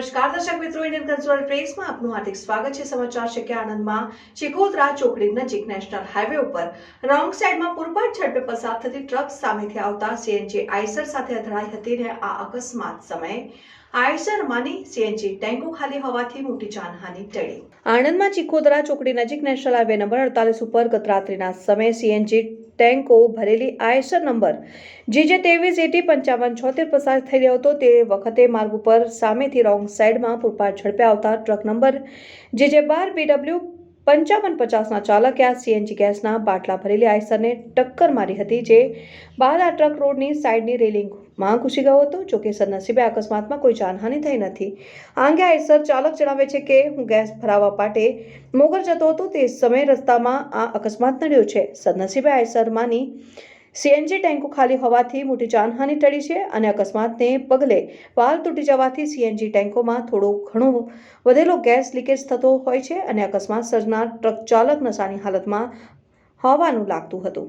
નમસ્કાર દર્શક મિત્રો, ઇન્ડિયન કલ્ચરલ પ્રેસમાં આપનું હાર્દિક સ્વાગત છે। સમાચાર છે કે આણંદમાં ચિકોદરા ચોકડી નજીક નેશનલ હાઈવે ઉપર રોંગ સાઈડમાં પૂરપાટ ઝડપે પસાર થતી ટ્રક સામેથી આવતા સીએનજી આઈસર સાથે અથડાઈ હતી ને આ અકસ્માત સમયે આઈસરમાંની સીએનજી ટેન્કો ખાલી હોવાથી મોટી જાનહાનિ ટળી। આણંદમાં ચિકોદરા ચોકડી નજીક નેશનલ હાઈવે નંબર 48 ઉપર ગત રાત્રિના સમયે સીએનજી ટેન્કો ભરેલી આઈસર નંબર JJ23805576 પસાર થઈ રહ્યો હતો। તે વખતે માર્ગ ઉપર સામેથી રોંગ સાઈડમાં પૂરપાટ ઝડપે આવતા ટ્રક નંબર JJ12BW 5550ના ચાલકે આ સીએનજી ગેસના બાટલા ભરેલી આઈસરને ટક્કર મારી હતી, જે બાદ આ ટ્રક રોડની સાઈડની રેલિંગમાં ઘૂસી ગયો હતો। જોકે સદનસીબે અકસ્માતમાં કોઈ જાનહાનિ થઈ નથી। આ અંગે આઈસર ચાલક જણાવે છે કે હું ગેસ ભરાવવા માટે મોગર જતો હતો, તે સમયે રસ્તામાં આ અકસ્માત નડ્યો છે। સદનસીબે આઈસરમાંની સીએનજી ટેન્કો ખાલી હોવાથી મોટી જાનહાનિ ટળી છે અને અકસ્માતને પગલે વાલ્વ તૂટી જવાથી સીએનજી ટેન્કોમાં થોડો ઘણો વધેલો ગેસ લીકેજ થતો હોય છે અને અકસ્માત સર્જનાર ટ્રક ચાલક નશાની હાલતમાં હોવાનું લાગતું હતું।